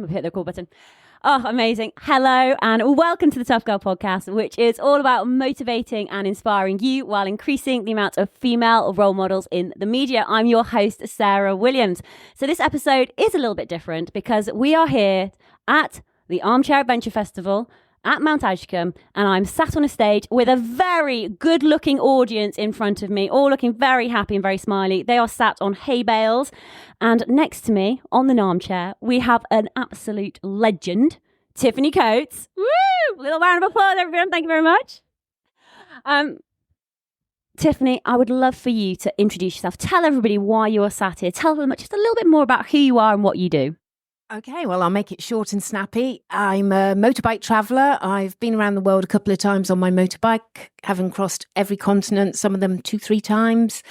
We've hit the call button. Oh, amazing. Hello and welcome to the Tough Girl podcast, which is all about motivating and inspiring you while increasing the amount of female role models in the media. I'm your host, Sarah Williams. So this episode is a little bit different because we are here at the Armchair Adventure Festival at Mount Ashcombe, and I'm sat on a stage with a very good-looking audience in front of me, all looking very happy and very smiley. They are sat on hay bales, and next to me on the armchair, we have an absolute legend, Tiffany Coates. Woo! Little round of applause, everyone. Thank you very much. Tiffany, I would love for you to introduce yourself. Tell everybody why you are sat here. Tell them just a little bit more about who you are and what you do. Okay, well, I'll make it short and snappy. I'm a motorbike traveller. I've been around the world a couple of times on my motorbike, having crossed every continent, some of them 2-3 times.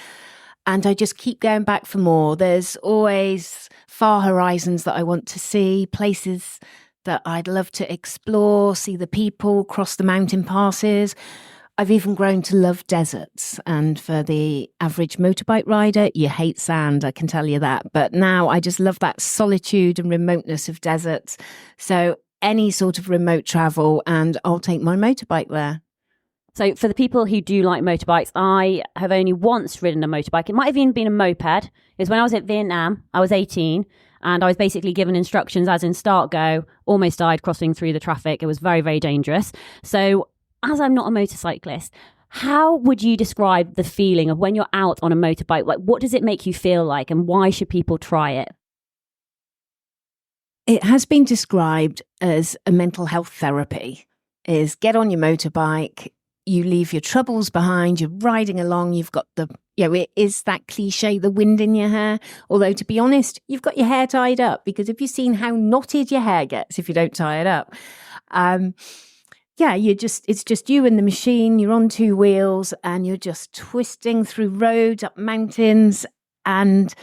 And I just keep going back for more. There's always far horizons that I want to see, places that I'd love to explore, see the people, cross the mountain passes. I've even grown to love deserts, and for the average motorbike rider, you hate sand, I can tell you that. But now I just love that solitude and remoteness of deserts. So any sort of remote travel, and I'll take my motorbike there. So for the people who do like motorbikes, I have only once ridden a motorbike. It might have even been a moped. It was when I was at Vietnam. I was 18 and I was basically given instructions as in start, go, almost died crossing through the traffic. It was very, very dangerous. So as I'm not a motorcyclist, how would you describe the feeling of when you're out on a motorbike? Like, what does it make you feel like, and why should people try it? It has been described as a mental health therapy. Is get on your motorbike, you leave your troubles behind, you're riding along, you've got it is that cliche, the wind in your hair. Although, to be honest, you've got your hair tied up, because have you seen how knotted your hair gets if you don't tie it up? It's just you and the machine. You're on 2 wheels and you're just twisting through roads, up mountains, and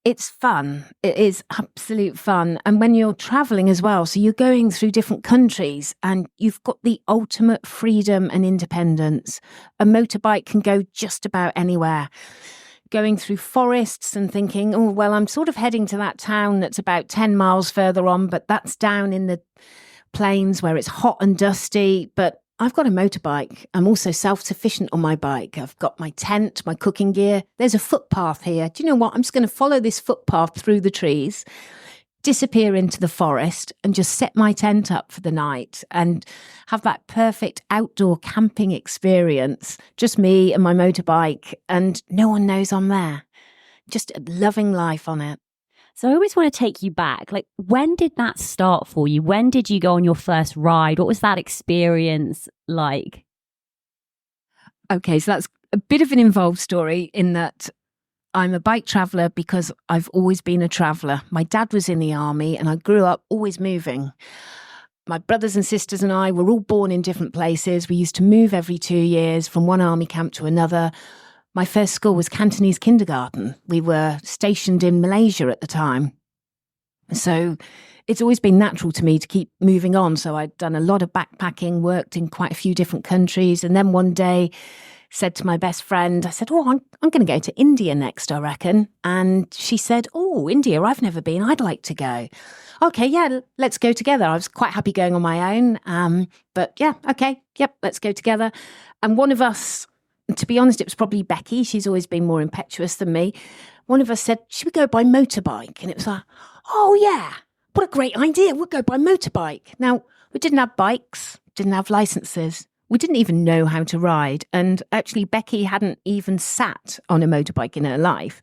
it's fun. It is absolute fun. And when you're traveling as well, so you're going through different countries and you've got the ultimate freedom and independence. A motorbike can go just about anywhere. Going through forests and thinking, oh, well, I'm sort of heading to that town that's about 10 miles further on, but that's down in the plains where it's hot and dusty. But I've got a motorbike. I'm also self-sufficient on my bike. I've got my tent, my cooking gear. There's a footpath here. Do you know what? I'm just going to follow this footpath through the trees, disappear into the forest, and just set my tent up for the night and have that perfect outdoor camping experience. Just me and my motorbike, and no one knows I'm there. Just loving life on it. So I always want to take you back. Like, when did that start for you? When did you go on your first ride? What was that experience like? Okay, so that's a bit of an involved story in that I'm a bike traveller because I've always been a traveller. My dad was in the army and I grew up always moving. My brothers and sisters and I were all born in different places. We used to move every 2 years from one army camp to another. My first school was Cantonese kindergarten. We were stationed in Malaysia at the time. So it's always been natural to me to keep moving on. So I'd done a lot of backpacking, worked in quite a few different countries. And then one day said to my best friend, I said, I'm going to go to India next, I reckon. And she said, oh, India, I've never been. I'd like to go. Okay, yeah, let's go together. I was quite happy going on my own. But yeah, okay, yep, let's go together. And one of us, to be honest, it was probably Becky. She's always been more impetuous than me. One of us said, should we go by motorbike? And it was like, oh yeah, what a great idea. We'll go by motorbike. Now, we didn't have bikes, didn't have licenses. We didn't even know how to ride. And actually, Becky hadn't even sat on a motorbike in her life.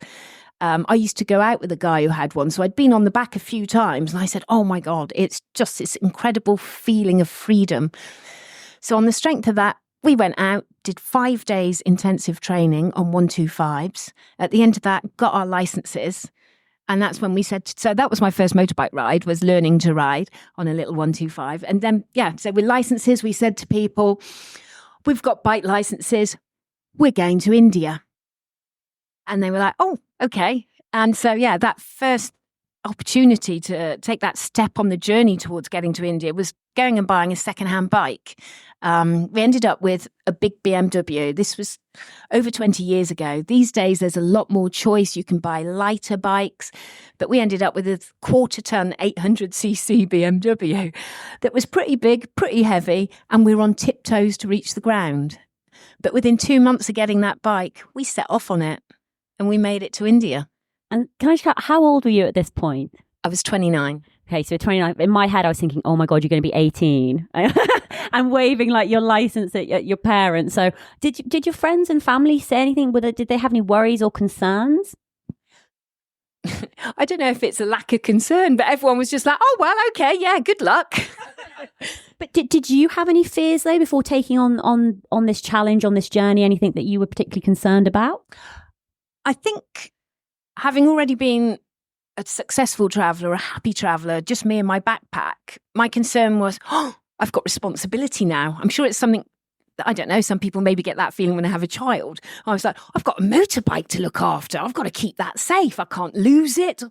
I used to go out with a guy who had one. So I'd been on the back a few times and I said, oh my God, it's just this incredible feeling of freedom. So on the strength of that, we went out, did 5 days intensive training on 125s. At the end of that, got our licenses. And that's when we said, so that was my first motorbike ride, was learning to ride on a little 125. And then, so with licenses, we said to people, we've got bike licenses, we're going to India. And they were like, oh, okay. And so, that first opportunity to take that step on the journey towards getting to India was going and buying a secondhand bike. We ended up with a big BMW. This was over 20 years ago. These days, there's a lot more choice. You can buy lighter bikes, but we ended up with a quarter-ton 800cc BMW that was pretty big, pretty heavy, and we were on tiptoes to reach the ground. But within 2 months of getting that bike, we set off on it and we made it to India. And can I just ask, how old were you at this point? I was 29. Okay, so 29. In my head, I was thinking, oh my God, you're going to be 18 and waving like your license at your parents. So did your friends and family say anything? Did they have any worries or concerns? I don't know if it's a lack of concern, but everyone was just like, oh, well, okay, yeah, good luck. But did you have any fears though before taking on this challenge, on this journey? Anything that you were particularly concerned about? I think having already been a successful traveller, a happy traveller, just me and my backpack, my concern was, oh, I've got responsibility now. I'm sure it's something that, I don't know, some people maybe get that feeling when they have a child. I was like, I've got a motorbike to look after. I've got to keep that safe. I can't lose it.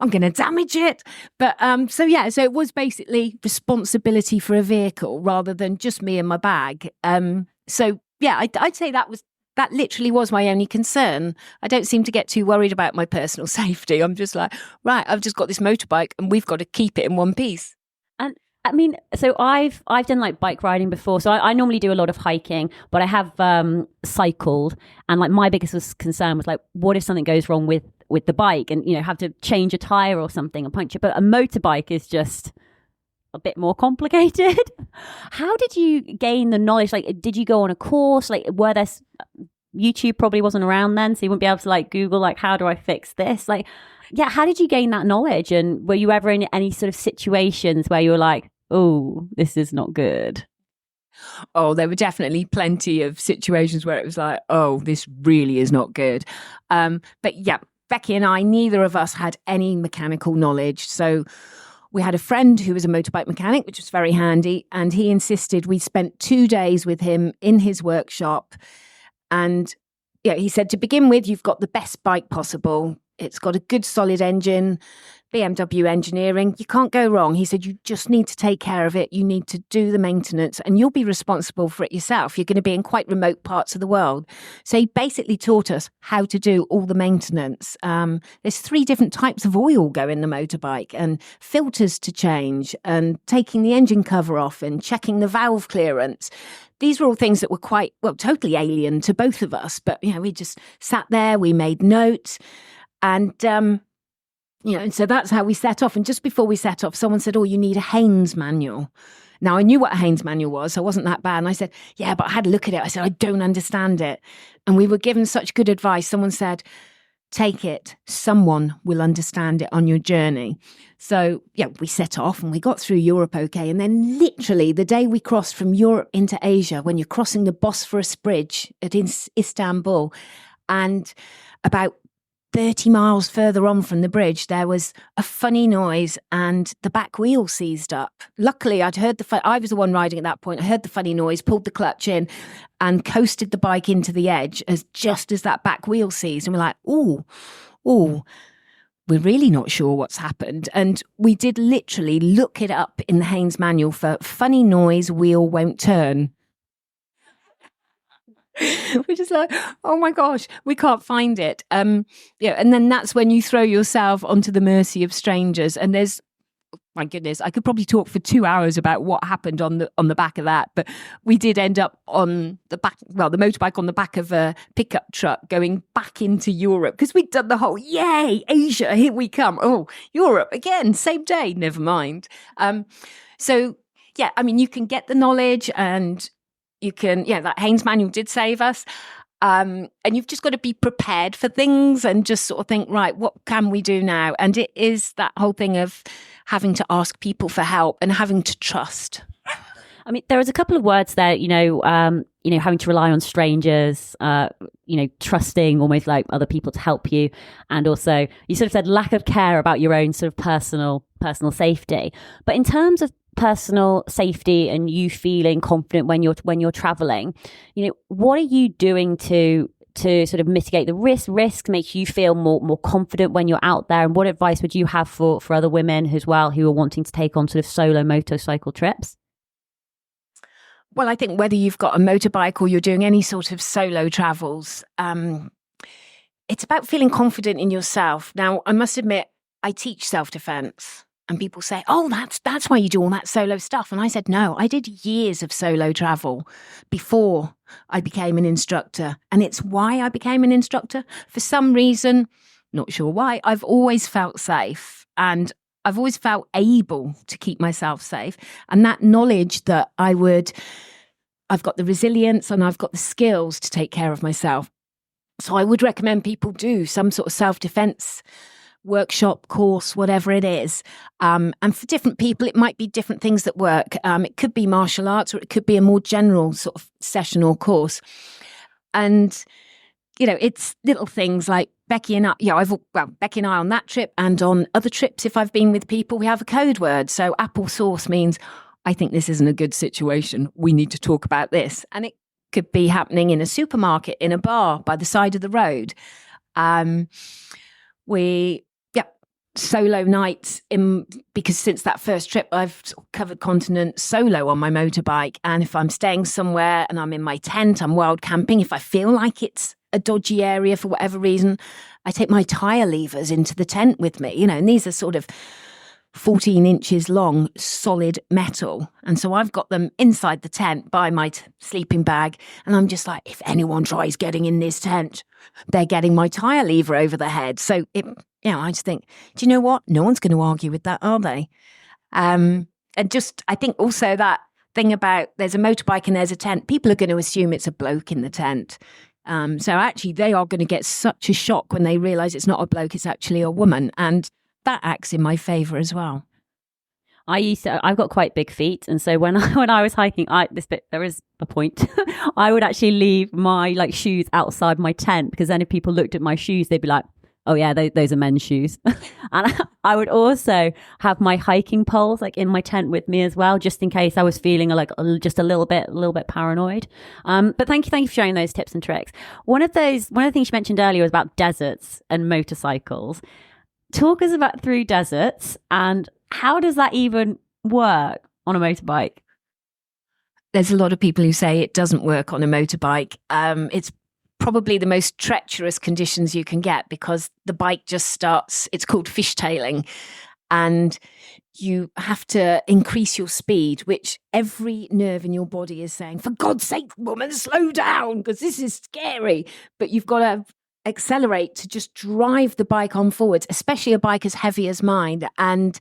I'm going to damage it. But so it was basically responsibility for a vehicle rather than just me and my bag. I'd say that literally was my only concern. I don't seem to get too worried about my personal safety. I'm just like, right, I've just got this motorbike and we've got to keep it in one piece. And I mean, so I've done like bike riding before. So I normally do a lot of hiking, but I have cycled. And like my biggest concern was like, what if something goes wrong with the bike and, have to change a tire or something and puncture. But a motorbike is just a bit more complicated. How did you gain the knowledge? Like, did you go on a course? Like, YouTube probably wasn't around then, so you wouldn't be able to like Google, like, how do I fix this? Like, yeah, how did you gain that knowledge? And were you ever in any sort of situations where you were like, oh, this is not good? Oh, there were definitely plenty of situations where it was like, oh, this really is not good. But yeah, Becky and I, neither of us had any mechanical knowledge. So we had a friend who was a motorbike mechanic, which was very handy. And he insisted we spent 2 days with him in his workshop. And yeah, he said, to begin with, you've got the best bike possible. It's got a good solid engine, BMW engineering. You can't go wrong. He said, you just need to take care of it. You need to do the maintenance and you'll be responsible for it yourself. You're going to be in quite remote parts of the world. So he basically taught us how to do all the maintenance. There's 3 different types of oil go in the motorbike and filters to change and taking the engine cover off and checking the valve clearance. These were all things that were totally alien to both of us. But, we just sat there, we made notes. And, and so that's how we set off. And just before we set off, someone said, oh, you need a Haynes manual. Now, I knew what a Haynes manual was, so it wasn't that bad. And I said, yeah, but I had a look at it. I said, I don't understand it. And we were given such good advice. Someone said, take it. Someone will understand it on your journey. So, yeah, we set off and we got through Europe okay. And then literally the day we crossed from Europe into Asia, when you're crossing the Bosphorus Bridge at Istanbul, and about 30 miles further on from the bridge, there was a funny noise and the back wheel seized up. Luckily, I was the one riding at that point. I heard the funny noise, pulled the clutch in and coasted the bike into the edge just as that back wheel seized. And we're like, ooh, we're really not sure what's happened. And we did literally look it up in the Haynes manual for funny noise, wheel won't turn. We're just like, oh my gosh, we can't find it. And then that's when you throw yourself onto the mercy of strangers. And there's, my goodness, I could probably talk for 2 hours about what happened on the back of that. But we did end up on the motorbike on the back of a pickup truck going back into Europe because we'd done the whole, yay, Asia, here we come. Oh, Europe again, same day, never mind. So yeah, I mean, you can get the knowledge and you can, that Haynes manual did save us. And you've just got to be prepared for things and just sort of think, right, what can we do now? And it is that whole thing of having to ask people for help and having to trust. I mean, there was a couple of words there, having to rely on strangers, trusting almost like other people to help you. And also you sort of said lack of care about your own sort of personal safety. But in terms of personal safety and you feeling confident when you're traveling, what are you doing to to sort of mitigate the risks, make you feel more confident when you're out there? And what advice would you have for other women as well who are wanting to take on sort of solo motorcycle trips? Well, I think whether you've got a motorbike or you're doing any sort of solo travels, it's about feeling confident in yourself. Now, I must admit, I teach self-defense. And people say, oh, that's why you do all that solo stuff. And I said, no, I did years of solo travel before I became an instructor. And it's why I became an instructor. For some reason, not sure why, I've always felt safe. And I've always felt able to keep myself safe. And that knowledge that I've got the resilience and I've got the skills to take care of myself. So I would recommend people do some sort of self-defense workshop, course, whatever it is. And for different people, it might be different things that work. It could be martial arts, or it could be a more general sort of session or course. And, it's little things like Becky and I on that trip and on other trips, if I've been with people, we have a code word. So apple sauce means, I think this isn't a good situation. We need to talk about this. And it could be happening in a supermarket, in a bar, by the side of the road. Solo nights because since that first trip, I've covered continents solo on my motorbike. And if I'm staying somewhere and I'm in my tent, I'm wild camping. If I feel like it's a dodgy area for whatever reason, I take my tire levers into the tent with me, and these are sort of 14 inches long, solid metal. And so I've got them inside the tent by my sleeping bag. And I'm just like, if anyone tries getting in this tent, they're getting my tire lever over the head. So I just think, do you know what? No one's going to argue with that, are they? And I think also that thing about there's a motorbike and there's a tent, people are going to assume it's a bloke in the tent. So actually they are going to get such a shock when they realise it's not a bloke, it's actually a woman. And that acts in my favour as well. I've got quite big feet, and so when I was hiking, there is a point. I would actually leave my shoes outside my tent, because then if people looked at my shoes, they'd be like, oh yeah, those are men's shoes. And I would also have my hiking poles in my tent with me as well, just in case I was feeling just a little bit paranoid. But thank you for sharing those tips and tricks. One of the things you mentioned earlier was about deserts and motorcycles. Talk us through deserts, and how does that even work on a motorbike? There's a lot of people who say it doesn't work on a motorbike. It's probably the most treacherous conditions you can get, because the bike just starts, it's called fishtailing, and you have to increase your speed, which every nerve in your body is saying, for God's sake, woman, slow down, because this is scary. But you've got to accelerate to just drive the bike on forwards, especially a bike as heavy as mine. And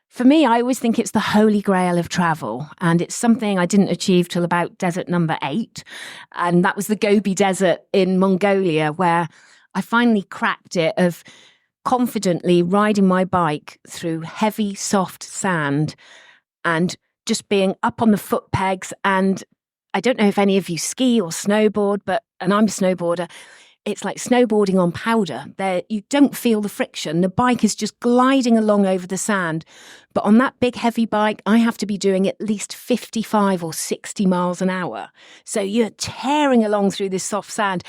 for me, I always think it's the holy grail of travel. And it's something I didn't achieve till about desert number 8. And that was the Gobi desert in Mongolia, where I finally cracked it of confidently riding my bike through heavy, soft sand and just being up on the foot pegs. And I don't know if any of you ski or snowboard, and I'm a snowboarder, it's like snowboarding on powder. There, you don't feel the friction. The bike is just gliding along over the sand. But on that big, heavy bike, I have to be doing at least 55 or 60 miles an hour. So you're tearing along through this soft sand.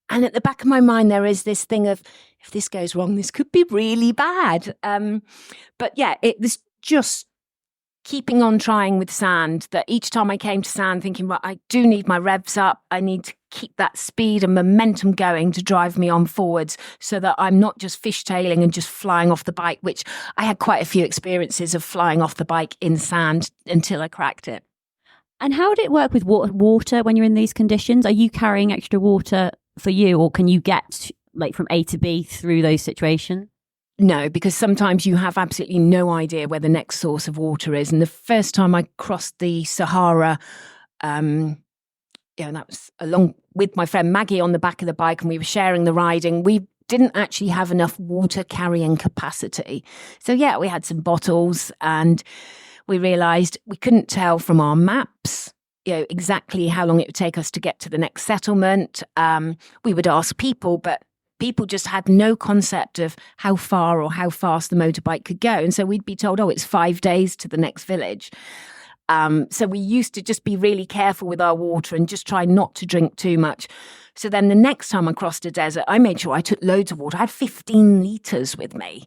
And at the back of my mind, there is this thing of, if this goes wrong, this could be really bad. But yeah, it was just keeping on trying with sand, that each time I came to sand thinking, right, I do need my revs up. I need to keep that speed and momentum going to drive me on forwards, so that I'm not just fishtailing and just flying off the bike, which I had quite a few experiences of flying off the bike in sand until I cracked it. And how did it work with water when you're in these conditions? Are you carrying extra water for you, or can you get from A to B through those situations? No, because sometimes you have absolutely no idea where the next source of water is. And the first time I crossed the Sahara, and that was along with my friend Maggie on the back of the bike, and we were sharing the riding. We didn't actually have enough water carrying capacity. So yeah, we had some bottles, and we realised we couldn't tell from our maps exactly how long it would take us to get to the next settlement. We would ask people, but people just had no concept of how far or how fast the motorbike could go. And so we'd be told, oh, it's 5 days to the next village. So we used to just be really careful with our water and just try not to drink too much. So then the next time I crossed a desert, I made sure I took loads of water. I had 15 litres with me,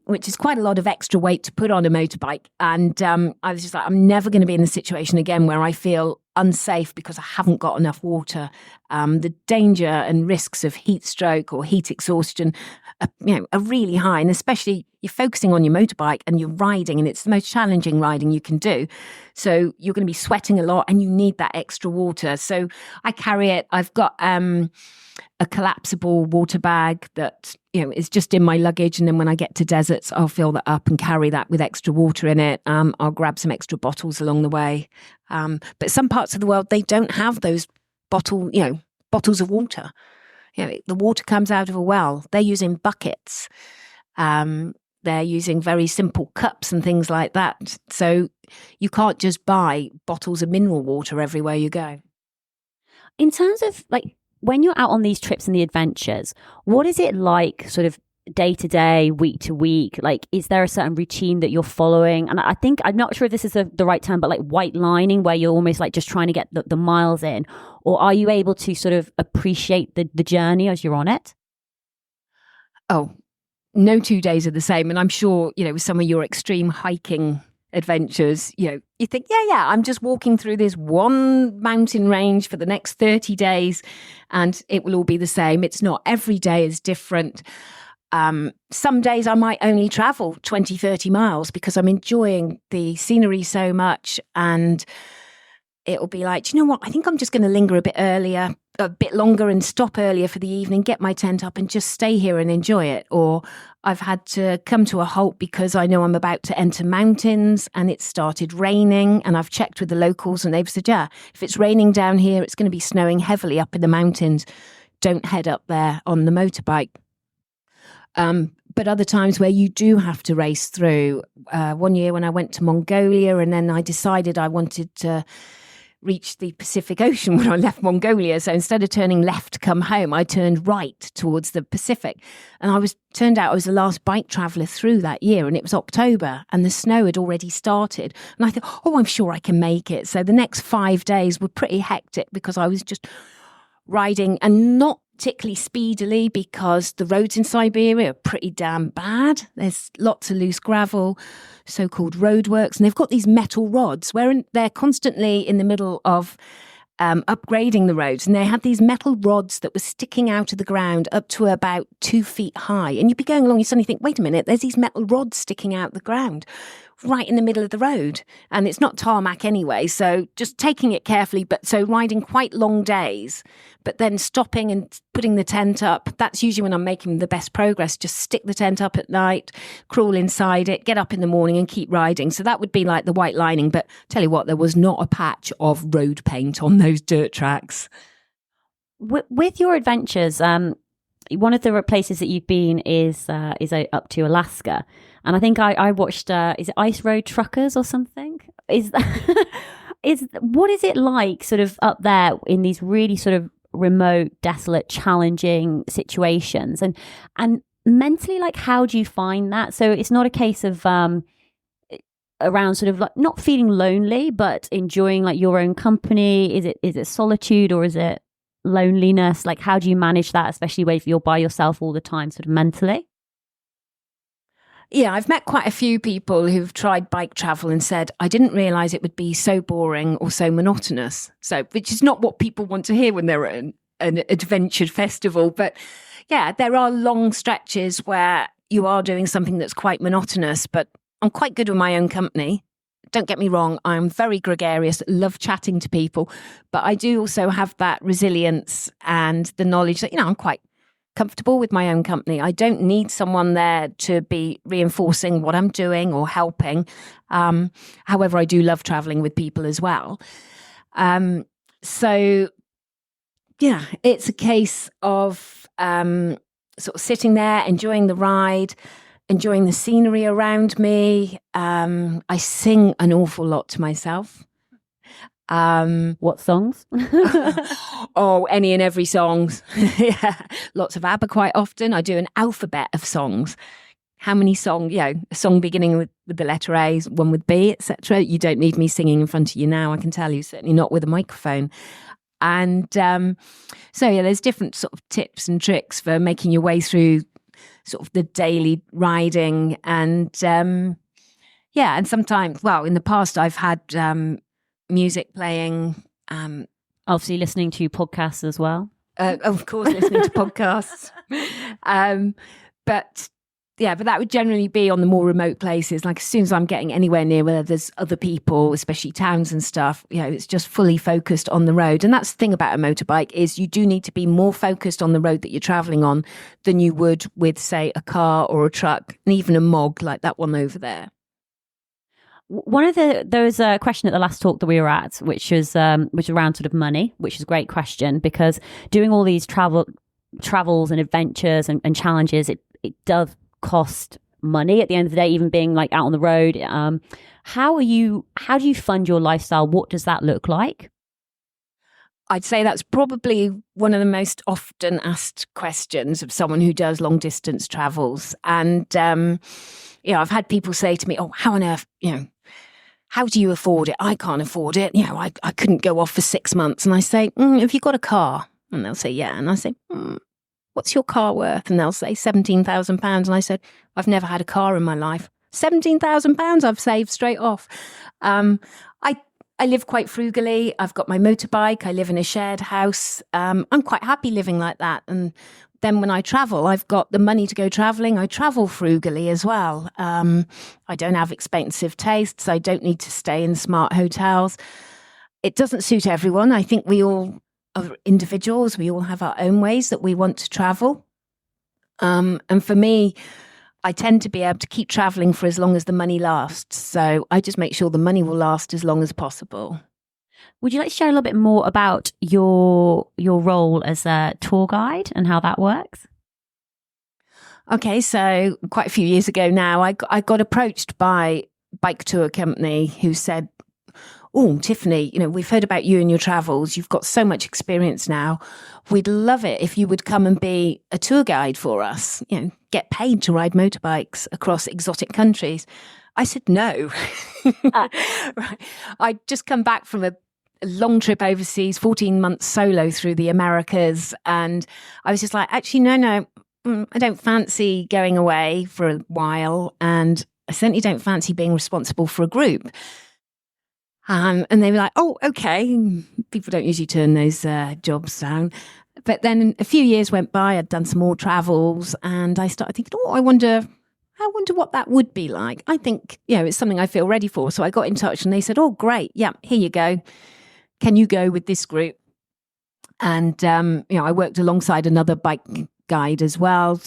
which is quite a lot of extra weight to put on a motorbike. And I was just like, I'm never going to be in the situation again where I feel unsafe because I haven't got enough water. The danger and risks of heat stroke or heat exhaustion are really high. And especially you're focusing on your motorbike and you're riding, and it's the most challenging riding you can do. So you're going to be sweating a lot and you need that extra water. So I carry it. I've got a collapsible water bag that is just in my luggage, and then when I get to deserts I'll fill that up and carry that with extra water in it. I'll grab some extra bottles along the way, but some parts of the world they don't have those bottles of water. The water comes out of a well. They're using buckets. They're using very simple cups and things like that. So you can't just buy bottles of mineral water everywhere you go. In terms of when you're out on these trips and the adventures, what is it like sort of day to day, week to week? Is there a certain routine that you're following? And I think, I'm not sure if this is the right term, but white lining, where you're almost just trying to get the miles in, or are you able to sort of appreciate the journey as you're on it? Oh, no 2 days are the same. And I'm sure, with some of your extreme hiking adventures, you think, I'm just walking through this one mountain range for the next 30 days and it will all be the same. It's not. Every day is different. Some days I might only travel 20, 30 miles because I'm enjoying the scenery so much, and it'll be like, do you know what? I think I'm just going to linger a bit longer and stop earlier for the evening, get my tent up and just stay here and enjoy it. Or I've had to come to a halt because I know I'm about to enter mountains and it started raining, and I've checked with the locals and they've said, if it's raining down here, it's going to be snowing heavily up in the mountains. Don't head up there on the motorbike. But other times where you do have to race through. One year when I went to Mongolia, and then I decided I wanted to reach the Pacific Ocean when I left Mongolia. So instead of turning left to come home, I turned right towards the Pacific. And turned out I was the last bike traveller through that year, and it was October and the snow had already started. And I thought, I'm sure I can make it. So the next 5 days were pretty hectic because I was just riding, and not particularly speedily because the roads in Siberia are pretty damn bad. There's lots of loose gravel, so-called roadworks, and they've got these metal rods where they're constantly in the middle of upgrading the roads, and they had these metal rods that were sticking out of the ground up to about 2 feet high, and you'd be going along, you suddenly think, wait a minute, there's these metal rods sticking out the ground right in the middle of the road, and it's not tarmac anyway, so just taking it carefully, but so riding quite long days, but then stopping and putting the tent up. That's usually when I'm making the best progress. Just stick the tent up at night, crawl inside it, get up in the morning and keep riding. So that would be like the white lining, but tell you what, there was not a patch of road paint on those dirt tracks. With your adventures, one of the places that you've been is up to Alaska. And I think I watched, is it Ice Road Truckers or something? What is it like sort of up there in these really sort of remote, desolate, challenging situations? And mentally, how do you find that? So it's not a case of around sort of not feeling lonely, but enjoying your own company. Is it solitude or is it loneliness? How do you manage that, especially if you're by yourself all the time, sort of mentally? Yeah, I've met quite a few people who've tried bike travel and said, I didn't realise it would be so boring or so monotonous. So, which is not what people want to hear when they're at an adventure festival. But yeah, there are long stretches where you are doing something that's quite monotonous, but I'm quite good with my own company. Don't get me wrong, I'm very gregarious, love chatting to people, but I do also have that resilience and the knowledge that, I'm quite comfortable with my own company. I don't need someone there to be reinforcing what I'm doing or helping. However, I do love traveling with people as well. So, yeah, it's a case of sort of sitting there, enjoying the ride, enjoying the scenery around me. I sing an awful lot to myself. What songs? Any and every songs. Yeah. Lots of ABBA quite often. I do an alphabet of songs. How many songs, a song beginning with the letter A, one with B, etc. You don't need me singing in front of you now, I can tell you, certainly not with a microphone. And so, yeah, there's different sort of tips and tricks for making your way through sort of the daily riding. And yeah, and sometimes, well, in the past, I've had music playing. Obviously listening to podcasts as well. Of course, listening to podcasts. But yeah, but that would generally be on the more remote places. Like as soon as I'm getting anywhere near where there's other people, especially towns and stuff, you know, it's just fully focused on the road. And that's the thing about a motorbike is you do need to be more focused on the road that you're traveling on than you would with, say, a car or a truck, and even a mog like that one over there. One of there was a question at the last talk that we were at, which was around sort of money, which is a great question because doing all these travels and adventures and challenges, it does cost money at the end of the day, even being like out on the road. How do you fund your lifestyle? What does that look like? I'd say that's probably one of the most often asked questions of someone who does long distance travels. And, you know, I've had people say to me, oh, how on earth, you know, how do you afford it? I can't afford it. You know, I couldn't go off for 6 months. And I say, have you got a car? And they'll say, yeah. And I say, what's your car worth? And they'll say £17,000. And I said, I've never had a car in my life. £17,000 I've saved straight off. I live quite frugally. I've got my motorbike. I live in a shared house. I'm quite happy living like that. And then when I travel, I've got the money to go traveling. I travel frugally as well. I don't have expensive tastes. I don't need to stay in smart hotels. It doesn't suit everyone. I think we all are individuals. We all have our own ways that we want to travel. And for me, I tend to be able to keep traveling for as long as the money lasts. So I just make sure the money will last as long as possible. Would you like to share a little bit more about your role as a tour guide and how that works? Okay, so quite a few years ago now, I got approached by a bike tour company who said, oh, Tiffany, you know, we've heard about you and your travels. You've got so much experience now. We'd love it if you would come and be a tour guide for us, you know, get paid to ride motorbikes across exotic countries. I said, no. Right. I'd just come back from a long trip overseas, 14 months solo through the Americas. And I was just like, actually, no, I don't fancy going away for a while. And I certainly don't fancy being responsible for a group. And they were like, oh, okay. People don't usually turn those jobs down. But then a few years went by, I'd done some more travels and I started thinking, oh, I wonder what that would be like. I think, you know, it's something I feel ready for. So I got in touch and they said, oh, great. Yeah, here you go. Can you go with this group? And, you know, I worked alongside another bike guide as well.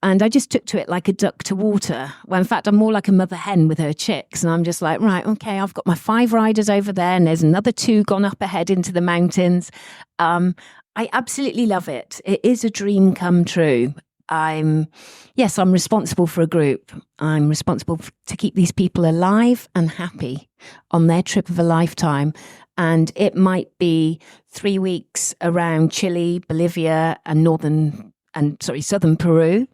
And I just took to it like a duck to water. Well, in fact, I'm more like a mother hen with her chicks. And I'm just like, right, okay, I've got my 5 riders over there and there's another 2 gone up ahead into the mountains. I absolutely love it. It is a dream come true. I'm responsible for a group. I'm responsible to keep these people alive and happy on their trip of a lifetime. And it might be 3 weeks around Chile, Bolivia, and southern Peru,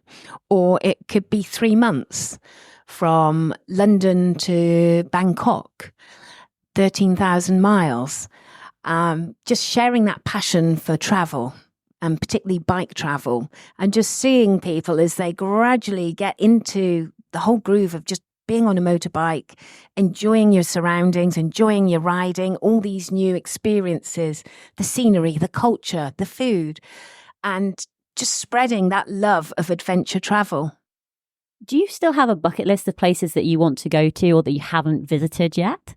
or it could be 3 months from London to Bangkok, 13,000 miles. Just sharing that passion for travel, and particularly bike travel, and just seeing people as they gradually get into the whole groove of just being on a motorbike, enjoying your surroundings, enjoying your riding, all these new experiences, the scenery, the culture, the food, and just spreading that love of adventure travel. Do you still have a bucket list of places that you want to go to or that you haven't visited yet?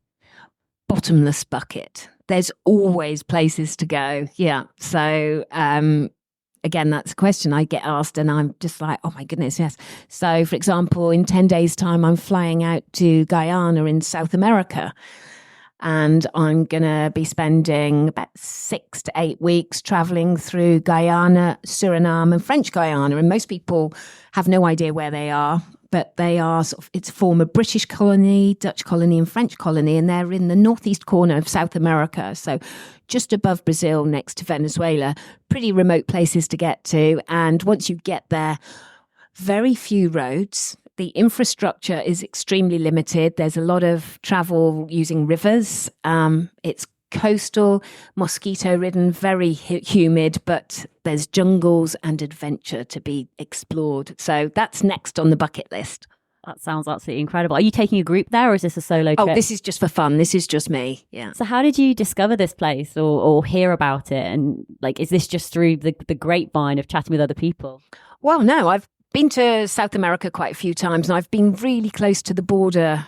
Bottomless bucket. There's always places to go. Yeah. So, again, that's a question I get asked and I'm just like, oh my goodness, yes. So, for example, in 10 days' time, I'm flying out to Guyana in South America. And I'm going to be spending about 6 to 8 weeks traveling through Guyana, Suriname and French Guyana. And most people have no idea where they are, but they are it's a former British colony, Dutch colony and French colony. And they're in the northeast corner of South America. So just above Brazil, next to Venezuela, pretty remote places to get to. And once you get there, very few roads. The infrastructure is extremely limited. There's a lot of travel using rivers. It's coastal, mosquito-ridden, very humid, but there's jungles and adventure to be explored. So that's next on the bucket list. That sounds absolutely incredible. Are you taking a group there, or is this a solo trip? Oh, this is just for fun. This is just me. Yeah. So how did you discover this place or hear about it? And like, is this just through the grapevine of chatting with other people? Well, no, I've been to South America quite a few times, and I've been really close to the border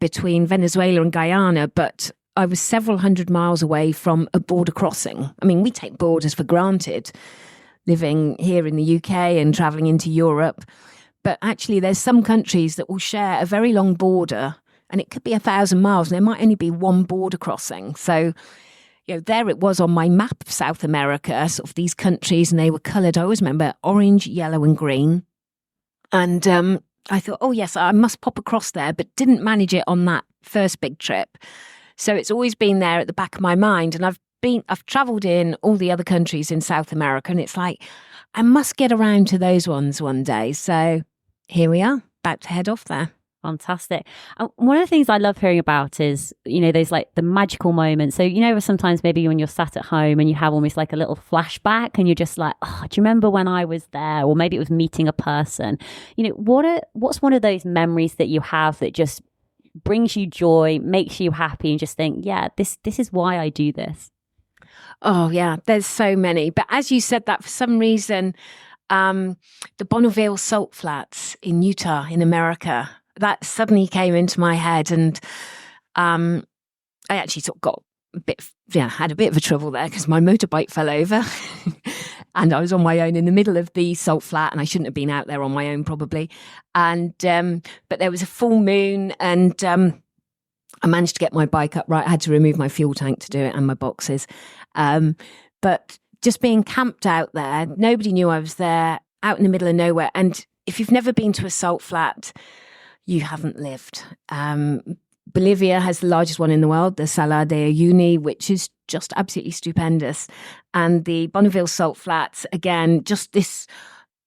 between Venezuela and Guyana, but I was several hundred miles away from a border crossing. I mean, we take borders for granted, living here in the UK and traveling into Europe. But actually, there's some countries that will share a very long border, and it could be 1,000 miles, and there might only be one border crossing. So, there it was on my map of South America, sort of these countries, and they were coloured. I always remember orange, yellow, and green. And I thought, oh, yes, I must pop across there, but didn't manage it on that first big trip. So it's always been there at the back of my mind. And I've travelled in all the other countries in South America, and it's like, I must get around to those ones one day. So here we are, about to head off there. Fantastic. One of the things I love hearing about is, those like the magical moments. So, sometimes maybe when you're sat at home and you have almost like a little flashback and you're just like, oh, do you remember when I was there? Or maybe it was meeting a person. What's one of those memories that you have that just brings you joy, makes you happy, and just think, yeah, this is why I do this? Oh, yeah, there's so many. But as you said that, for some reason, the Bonneville Salt Flats in Utah, in America, that suddenly came into my head. And I actually sort of got had a bit of a trouble there because my motorbike fell over. And I was on my own in the middle of the salt flat, and I shouldn't have been out there on my own probably. And but there was a full moon, and I managed to get my bike up right. I had to remove my fuel tank to do it and my boxes. But just being camped out there, nobody knew I was there, out in the middle of nowhere. And if you've never been to a salt flat, you haven't lived. Bolivia has the largest one in the world, the Salar de Uyuni, which is just absolutely stupendous. And the Bonneville Salt Flats, again, just this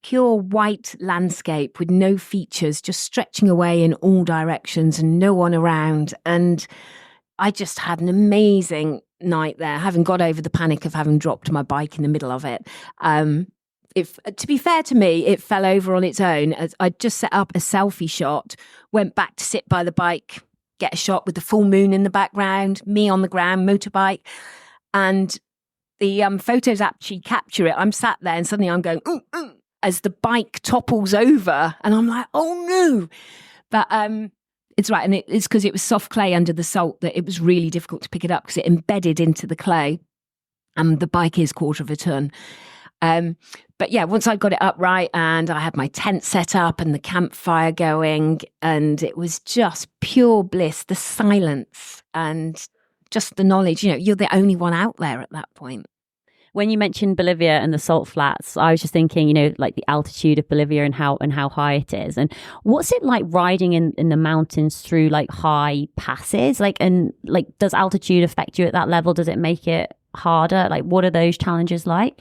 pure white landscape with no features, just stretching away in all directions and no one around. And I just had an amazing night there, having got over the panic of having dropped my bike in the middle of it. To be fair to me, it fell over on its own. As I just set up a selfie shot, went back to sit by the bike, get a shot with the full moon in the background, me on the ground, motorbike. And the photos actually capture it. I'm sat there and suddenly I'm going, as the bike topples over. And I'm like, oh no. But it's right. And it's because it was soft clay under the salt that it was really difficult to pick it up because it embedded into the clay. And the bike is 1/4 of a ton. But yeah, once I got it up right and I had my tent set up and the campfire going, and it was just pure bliss, the silence and just the knowledge, you're the only one out there at that point. When you mentioned Bolivia and the salt flats, I was just thinking, like the altitude of Bolivia and how high it is. And what's it like riding in the mountains through like high passes? Does altitude affect you at that level? Does it make it harder? Like, what are those challenges like?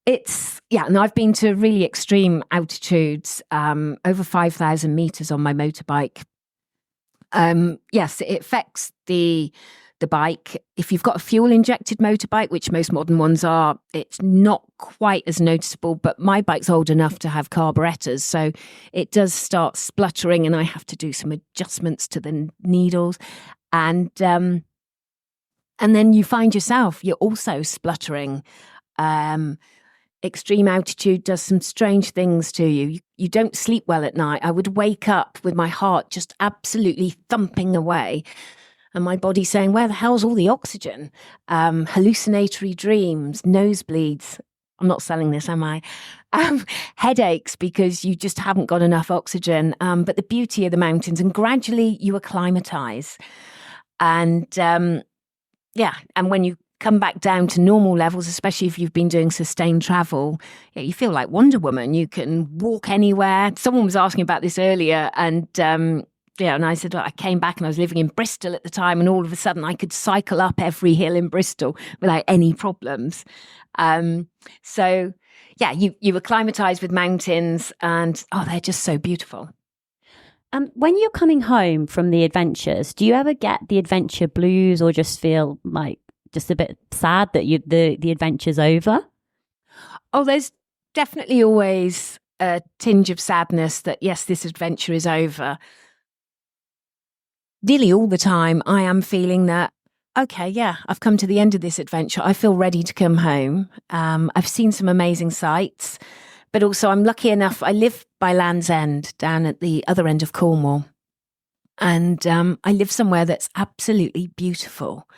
And I've been to really extreme altitudes, over 5,000 meters on my motorbike. Yes, it affects the bike. If you've got a fuel injected motorbike, which most modern ones are, it's not quite as noticeable, but my bike's old enough to have carburetors. So it does start spluttering and I have to do some adjustments to the needles. And then you find yourself, you're also spluttering. Extreme altitude does some strange things to you. You don't sleep well at night. I would wake up with my heart just absolutely thumping away and my body saying, where the hell's all the oxygen? Hallucinatory dreams, nosebleeds. I'm not selling this, am I? Headaches because you just haven't got enough oxygen. But the beauty of the mountains, and gradually you acclimatize. And and when you come back down to normal levels, especially if you've been doing sustained travel, you feel like Wonder Woman. You can walk anywhere. Someone was asking about this earlier, and and I said, well, I came back and I was living in Bristol at the time, and all of a sudden I could cycle up every hill in Bristol without any problems. You acclimatise with mountains, and they're just so beautiful. When you're coming home from the adventures, do you ever get the adventure blues or just feel like just a bit sad that the adventure's over? Oh, there's definitely always a tinge of sadness that, yes, this adventure is over. Nearly all the time, I am feeling that, okay, yeah, I've come to the end of this adventure. I feel ready to come home. I've seen some amazing sights, but also I'm lucky enough, I live by Land's End down at the other end of Cornwall. And I live somewhere that's absolutely beautiful.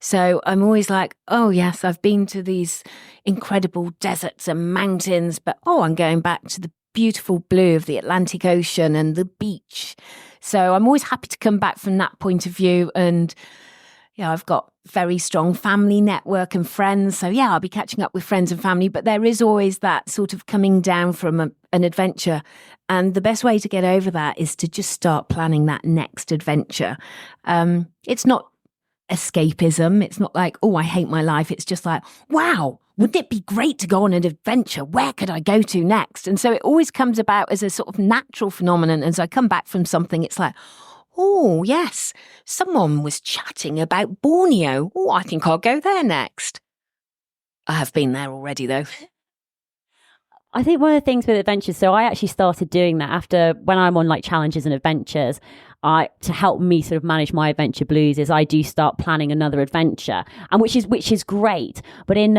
So I'm always like, oh, yes, I've been to these incredible deserts and mountains, but I'm going back to the beautiful blue of the Atlantic Ocean and the beach. So I'm always happy to come back from that point of view. And yeah, I've got very strong family network and friends. So yeah, I'll be catching up with friends and family, but there is always that sort of coming down from an adventure. And the best way to get over that is to just start planning that next adventure. It's not escapism. It's not like, oh, I hate my life. It's just like, wow, wouldn't it be great to go on an adventure? Where could I go to next? And so it always comes about as a sort of natural phenomenon. As I come back from something, it's like, oh, yes, someone was chatting about Borneo. Oh, I think I'll go there next. I have been there already, though. I think one of the things with adventures, so I actually started doing that after when I'm on like challenges and adventures, to help me sort of manage my adventure blues is I do start planning another adventure, and which is great. But in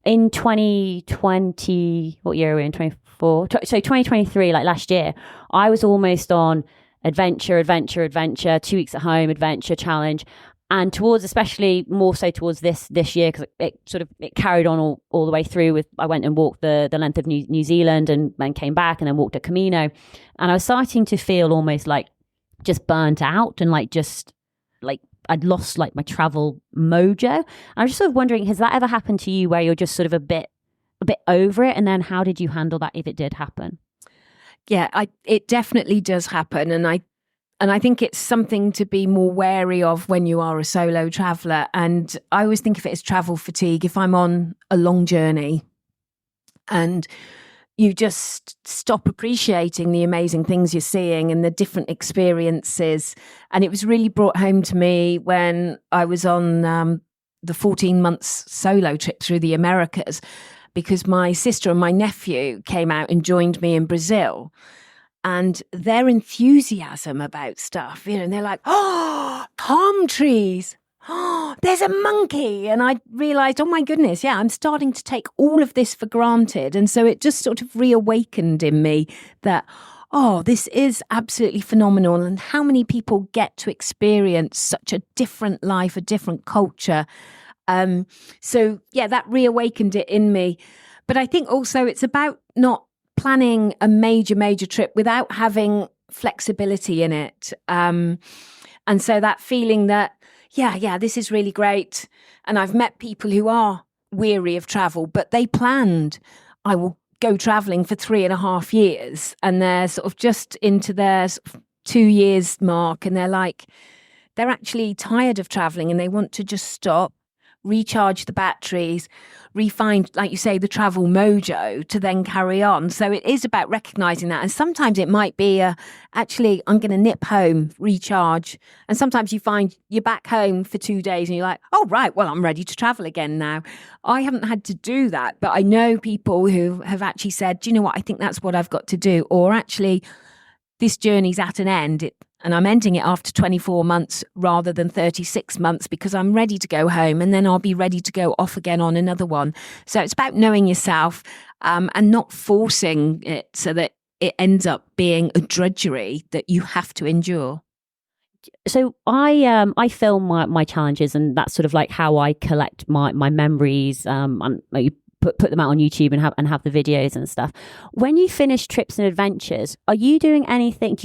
2020, what year are we in? 24. So 2023, like last year, I was almost on adventure, 2 weeks at home, adventure challenge. And especially more so towards this year, because it carried on all the way through with, I went and walked the length of New Zealand and then came back and then walked a Camino. And I was starting to feel almost like just burnt out and like just like I'd lost like my travel mojo. And I was just sort of wondering, has that ever happened to you where you're just sort of a bit over it? And then how did you handle that if it did happen? Yeah, it definitely does happen. And I think it's something to be more wary of when you are a solo traveller. And I always think of it as travel fatigue. If I'm on a long journey and you just stop appreciating the amazing things you're seeing and the different experiences. And it was really brought home to me when I was on the 14 months solo trip through the Americas, because my sister and my nephew came out and joined me in Brazil. And their enthusiasm about stuff, and they're like, oh, palm trees. Oh, there's a monkey. And I realized, oh my goodness, yeah, I'm starting to take all of this for granted. And so it just sort of reawakened in me that, oh, this is absolutely phenomenal. And how many people get to experience such a different life, a different culture. So yeah, that reawakened it in me. But I think also it's about not planning a major trip without having flexibility in it. And so that feeling that, yeah, this is really great. And I've met people who are weary of travel, but they planned, I will go traveling for 3.5 years. And they're sort of just into their sort of 2 years mark. And they're actually tired of traveling and they want to just stop, recharge the batteries, refine, like you say, the travel mojo to then carry on. So it is about recognizing that. And sometimes it might be actually, I'm going to nip home, recharge. And sometimes you find you're back home for 2 days and you're like, oh, right, well, I'm ready to travel again now. I haven't had to do that, but I know people who have actually said, do you know what? I think that's what I've got to do. Or actually, this journey's at an end. And I'm ending it after 24 months rather than 36 months because I'm ready to go home and then I'll be ready to go off again on another one. So it's about knowing yourself and not forcing it so that it ends up being a drudgery that you have to endure. So I film my challenges, and that's sort of like how I collect my memories. You put them out on YouTube and have the videos and stuff. When you finish trips and adventures, are you doing anything?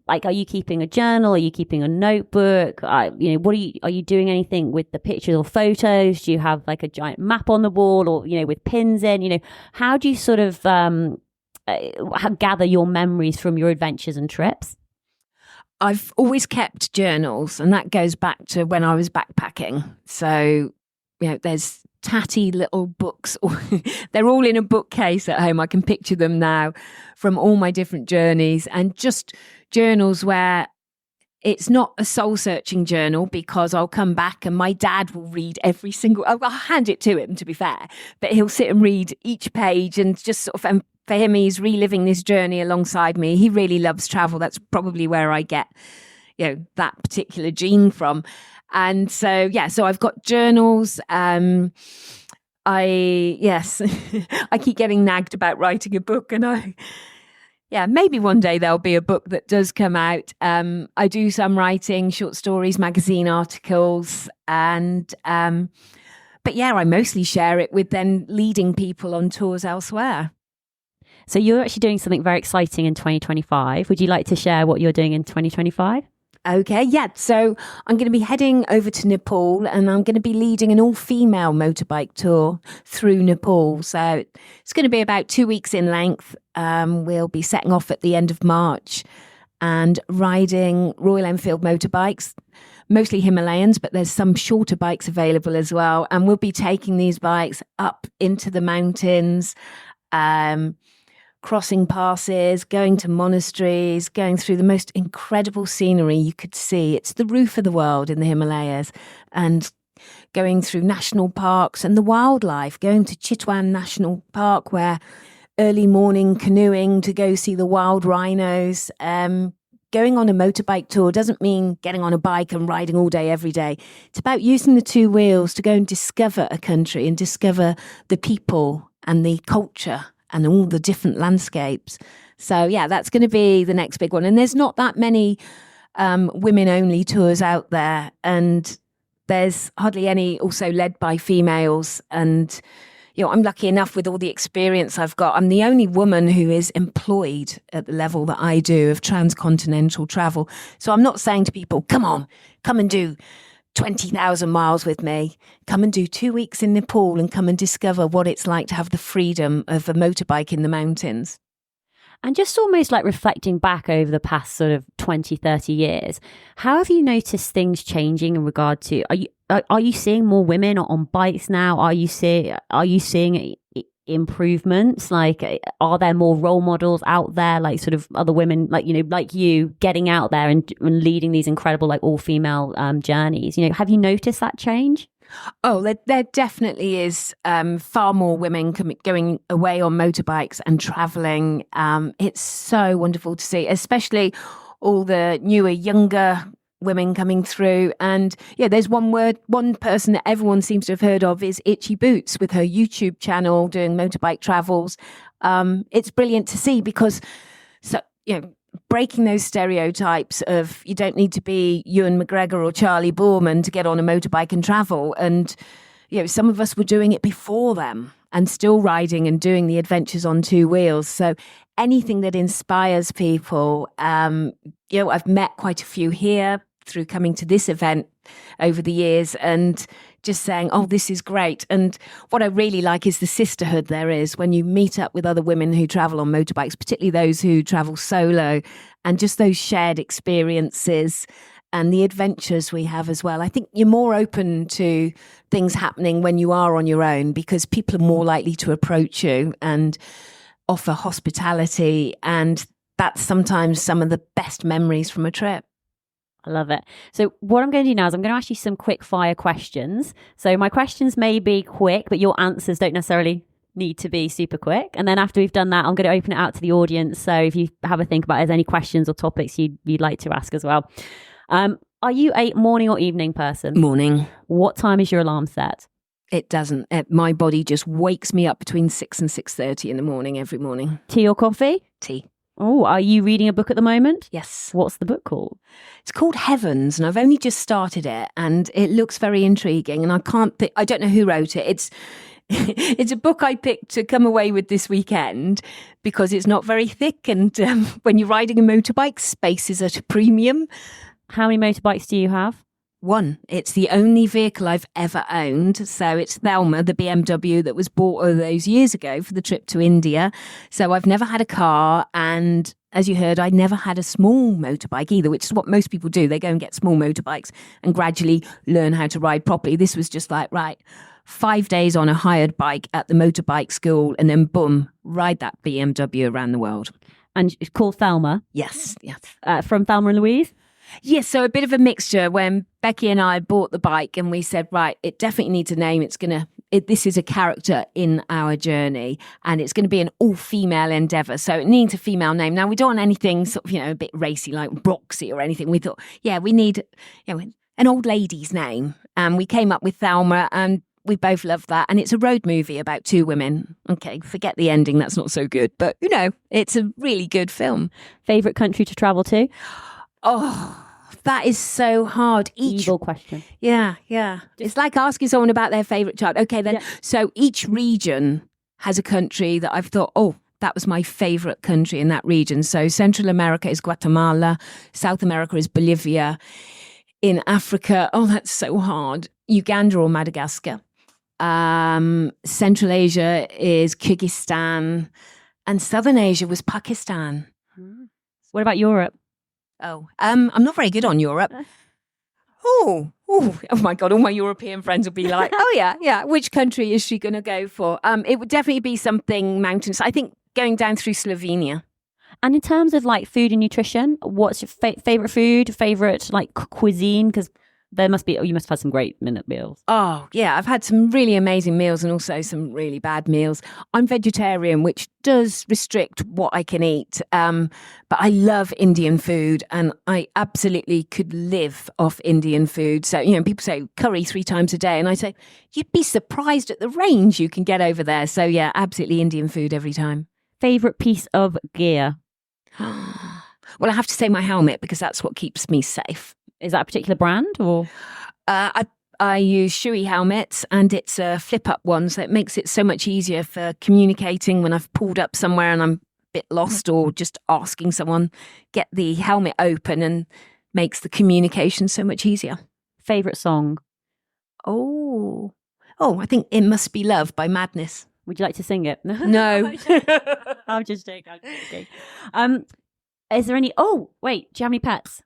Are you keeping a journal? Are you keeping a notebook? Are you doing anything with the pictures or photos? Do you have like a giant map on the wall, or with pins in? How do you sort of gather your memories from your adventures and trips? I've always kept journals, and that goes back to when I was backpacking. So there's tatty little books. They're all in a bookcase at home. I can picture them now from all my different journeys, and just journals where it's not a soul-searching journal, because I'll come back and my dad will read every single... I'll hand it to him, to be fair, but he'll sit and read each page and just sort of... And for him, he's reliving this journey alongside me. He really loves travel. That's probably where I get, that particular gene from. And so, so I've got journals. I keep getting nagged about writing a book, and maybe one day there'll be a book that does come out. I do some writing, short stories, magazine articles, and I mostly share it with then leading people on tours elsewhere. So you're actually doing something very exciting in 2025. Would you like to share what you're doing in 2025? Okay, so I'm going to be heading over to Nepal, and I'm going to be leading an all-female motorbike tour through Nepal. So it's going to be about 2 weeks in length. We'll be setting off at the end of March and riding Royal Enfield motorbikes, mostly Himalayans, but there's some shorter bikes available as well. And we'll be taking these bikes up into the mountains, crossing passes, going to monasteries, going through the most incredible scenery you could see. It's the roof of the world in the Himalayas, and going through national parks and the wildlife, going to Chitwan National Park, where early morning canoeing to go see the wild rhinos. Going on a motorbike tour doesn't mean getting on a bike and riding all day, every day. It's about using the two wheels to go and discover a country and discover the people and the culture and all the different landscapes. So that's going to be the next big one. And there's not that many women-only tours out there, and there's hardly any also led by females. And I'm lucky enough with all the experience I've got. I'm the only woman who is employed at the level that I do of transcontinental travel. So I'm not saying to people, come and do 20,000 miles with me. Come and do 2 weeks in Nepal and come and discover what it's like to have the freedom of a motorbike in the mountains. And just almost like reflecting back over the past sort of 20, 30 years, how have you noticed things changing in regard to, are you seeing more women on bikes now? Are you seeing improvements? Like, are there more role models out there, like sort of other women, like you getting out there and leading these incredible, like all-female journeys? Have you noticed that change? Oh, there definitely is far more women going away on motorbikes and traveling. It's so wonderful to see, especially all the newer, younger women coming through. And there's one person that everyone seems to have heard of is Itchy Boots, with her YouTube channel doing motorbike travels. It's brilliant to see, because breaking those stereotypes of you don't need to be Ewan McGregor or Charlie Boorman to get on a motorbike and travel. And some of us were doing it before them and still riding and doing the adventures on two wheels. So anything that inspires people, I've met quite a few here through coming to this event over the years, and just saying, oh, this is great. And what I really like is the sisterhood there is when you meet up with other women who travel on motorbikes, particularly those who travel solo, and just those shared experiences and the adventures we have as well. I think you're more open to things happening when you are on your own, because people are more likely to approach you and offer hospitality. And that's sometimes some of the best memories from a trip. I love it. So what I'm going to do now is I'm going to ask you some quick fire questions. So my questions may be quick, but your answers don't necessarily need to be super quick. And then after we've done that, I'm going to open it out to the audience. So if you have a think about there's any questions or topics you'd like to ask as well. Are you a morning or evening person? Morning. What time is your alarm set? It doesn't. My body just wakes me up between 6 and 6:30 in the morning every morning. Tea or coffee? Tea. Oh, are you reading a book at the moment? Yes. What's the book called? It's called Heavens, and I've only just started it, and it looks very intriguing. And I don't know who wrote it. It's a book I picked to come away with this weekend because it's not very thick, and when you're riding a motorbike, space is at a premium. How many motorbikes do you have? One. It's the only vehicle I've ever owned. So it's Thelma, the BMW that was bought all those years ago for the trip to India. So I've never had a car. And as you heard, I never had a small motorbike either, which is what most people do. They go and get small motorbikes and gradually learn how to ride properly. This was just like, right, 5 days on a hired bike at the motorbike school and then boom, ride that BMW around the world. And it's called Thelma. Yes, yes. From Thelma and Louise? Yes, so a bit of a mixture. When Becky and I bought the bike and we said, right, it definitely needs a name. This is a character in our journey and it's going to be an all-female endeavour. So it needs a female name. Now, we don't want anything sort of, a bit racy like Roxy or anything. We thought, we need an old lady's name. And we came up with Thelma and we both love that. And it's a road movie about two women. Okay, forget the ending. That's not so good. But, it's a really good film. Favourite country to travel to? Oh, that is so hard. Evil question. Yeah. It's like asking someone about their favourite child. Okay, then. Yeah. So each region has a country that I've thought, that was my favourite country in that region. So Central America is Guatemala. South America is Bolivia. In Africa, that's so hard. Uganda or Madagascar. Central Asia is Kyrgyzstan. And Southern Asia was Pakistan. What about Europe? I'm not very good on Europe. Oh my God, all my European friends will be like, yeah, which country is she going to go for? It would definitely be something mountainous. I think going down through Slovenia. And in terms of like food and nutrition, what's your favourite food, favourite like cuisine? Because you must have had some great minute meals. Oh, yeah. I've had some really amazing meals and also some really bad meals. I'm vegetarian, which does restrict what I can eat. But I love Indian food and I absolutely could live off Indian food. So, people say curry 3 times a day. And I say, you'd be surprised at the range you can get over there. So, yeah, absolutely Indian food every time. Favourite piece of gear? Well, I have to say my helmet because that's what keeps me safe. Is that a particular brand or? I use Shui helmets and it's a flip-up one, so it makes it so much easier for communicating when I've pulled up somewhere and I'm a bit lost or just asking someone, get the helmet open and makes the communication so much easier. Favourite song? I think It Must Be Love by Madness. Would you like to sing it? No. I'm just joking. Is there any... do you have any pets?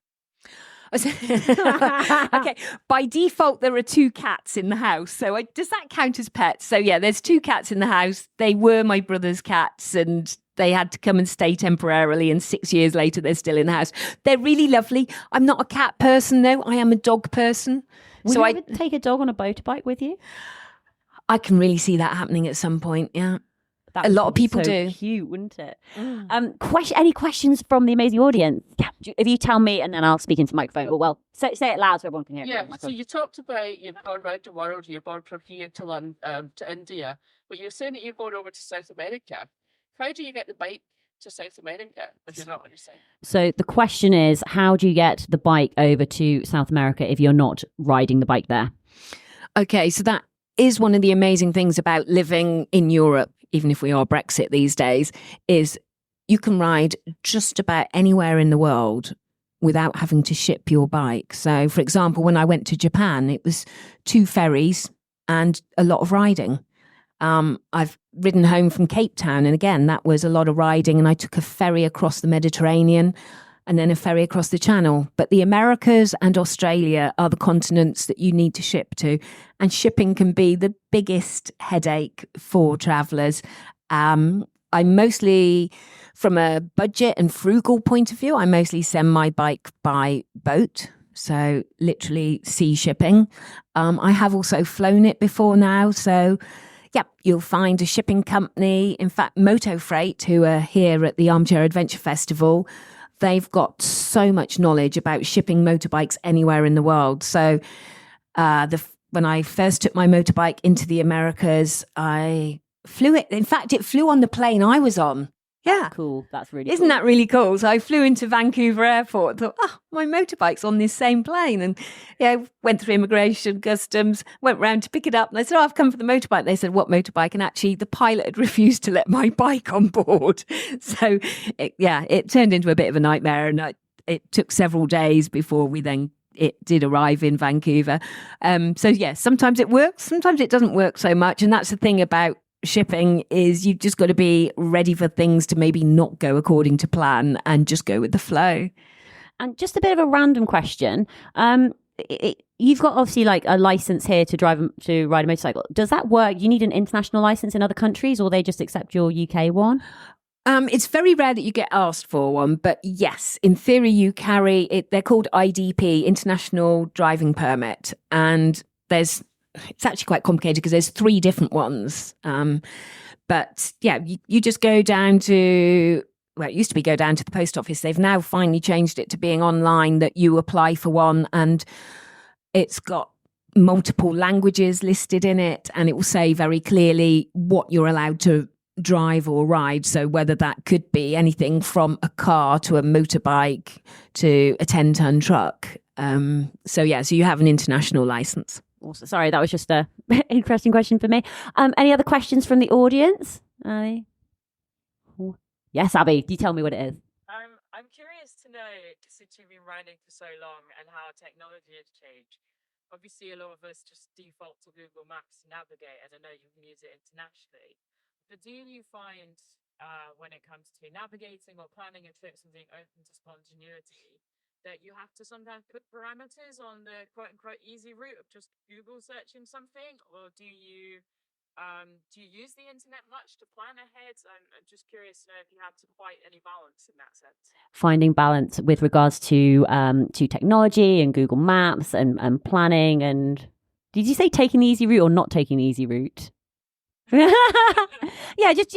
Okay, by default there are 2 cats in the house, so does that count as pets? So yeah, there's 2 cats in the house. They were my brother's cats and they had to come and stay temporarily, and 6 years later they're still in the house. They're really lovely. I'm not a cat person though, I am a dog person. Would you ever take a dog on a motorbike with you? I can really see that happening at some point. Yeah, a lot of people do. Cute, wouldn't it? Any questions from the amazing audience? Yeah, if you tell me, and then I'll speak into the microphone. Say it loud so everyone can hear. Yeah. So you talked about you've gone around the world. You're born from here to India, but you're saying that you're going over to South America. How do you get the bike to South America if you're not on your side? So the question is, how do you get the bike over to South America if you're not riding the bike there? Okay, so that is one of the amazing things about living in Europe, even if we are Brexit these days, is you can ride just about anywhere in the world without having to ship your bike. So, for example, when I went to Japan, it was 2 ferries and a lot of riding. I've ridden home from Cape Town, and again, that was a lot of riding, and I took a ferry across the Mediterranean and then a ferry across the Channel. But the Americas and Australia are the continents that you need to ship to. And shipping can be the biggest headache for travellers. I mostly, from a budget and frugal point of view, I mostly send my bike by boat. So literally sea shipping. I have also flown it before now. So yeah, you'll find a shipping company. In fact, Moto Freight, who are here at the Armchair Adventure Festival, they've got so much knowledge about shipping motorbikes anywhere in the world. So when I first took my motorbike into the Americas, I flew it. In fact, it flew on the plane I was on. Yeah. Cool. That's really Isn't that really cool? So I flew into Vancouver Airport, thought, my motorbike's on this same plane. And went through immigration, customs, went round to pick it up. And I said, I've come for the motorbike. They said, what motorbike? And actually the pilot had refused to let my bike on board. So it turned into a bit of a nightmare. And it took several days before we then it did arrive in Vancouver. So yeah, sometimes it works, sometimes it doesn't work so much. And that's the thing about shipping, is you've just got to be ready for things to maybe not go according to plan and just go with the flow. And just a bit of a random question. You've got obviously like a license here to ride a motorcycle. Does that work? You need an international license in other countries, or they just accept your UK one? It's very rare that you get asked for one, but yes, in theory, you carry it. They're called IDP, International Driving Permit. And it's actually quite complicated because there's 3 different ones. But yeah, you just go down to, well, it used to be go down to the post office. They've now finally changed it to being online, that you apply for one, and it's got multiple languages listed in it, and it will say very clearly what you're allowed to drive or ride. So whether that could be anything from a car to a motorbike to a 10-ton truck. So you have an international license. Also, sorry, that was just a interesting question for me. Any other questions from the audience? Yes, Abby, you tell me what it is. I'm curious to know, since you've been riding for so long, and how technology has changed. Obviously, a lot of us just default to Google Maps to navigate, and I know you can use it internationally. But do you find, when it comes to navigating or planning a trip, something open to spontaneity, that you have to sometimes put parameters on the quote-unquote easy route of just Google searching something? Or do you use the internet much to plan ahead? I'm just curious to know if you have to fight any balance in that sense. Finding balance with regards to technology and Google Maps and planning. And did you say taking the easy route or not taking the easy route? Yeah, just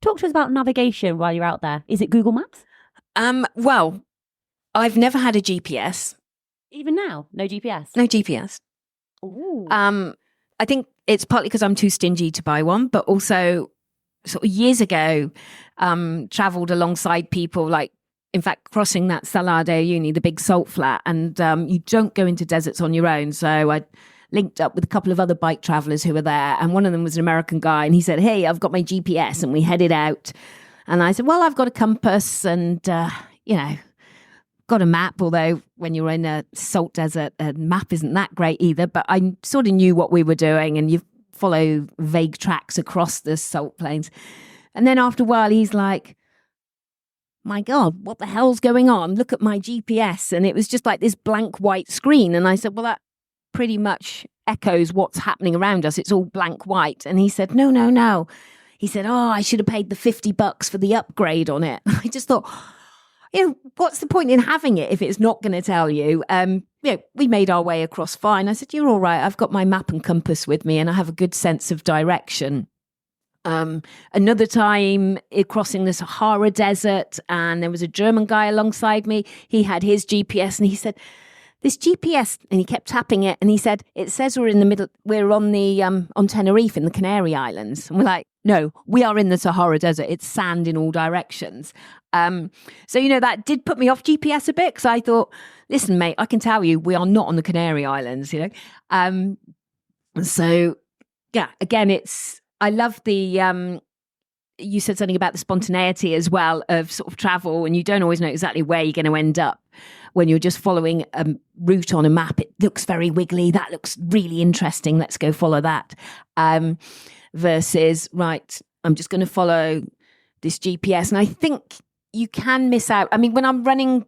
talk to us about navigation while you're out there. Is it Google Maps? Well, I've never had a GPS. Even now, no GPS. No GPS. Ooh. I think it's partly because I'm too stingy to buy one, but also sort of years ago, travelled alongside people, like, in fact, crossing that Salado Uni, the big salt flat, and you don't go into deserts on your own. So I linked up with a couple of other bike travellers who were there, and one of them was an American guy, and he said, "Hey, I've got my GPS," and we headed out. And I said, "Well, I've got a compass and, got a map," although when you're in a salt desert, a map isn't that great either, but I sort of knew what we were doing, and you follow vague tracks across the salt plains. And then after a while, he's like, "My God, what the hell's going on? Look at my GPS." And it was just like this blank white screen. And I said, "Well, that pretty much echoes what's happening around us. It's all blank white." And he said, No. He said, "Oh, I should have paid the $50 for the upgrade on it." I just thought, what's the point in having it if it's not going to tell you? We made our way across fine. I said, "You're all right. I've got my map and compass with me and I have a good sense of direction." Another time crossing the Sahara Desert, and there was a German guy alongside me. He had his GPS and he said, "This GPS," and he kept tapping it, and he said, "It says we're in the middle, we're on the on Tenerife in the Canary Islands." And we're like, "No, we are in the Sahara Desert. It's sand in all directions." So that did put me off GPS a bit, because I thought, listen, mate, I can tell you we are not on the Canary Islands. So yeah, again, I love the you said something about the spontaneity as well of sort of travel, and you don't always know exactly where you're going to end up. When you're just following a route on a map, it looks very wiggly. That looks really interesting. Let's go follow that. Versus, right, I'm just going to follow this GPS. And I think you can miss out. I mean, when I'm running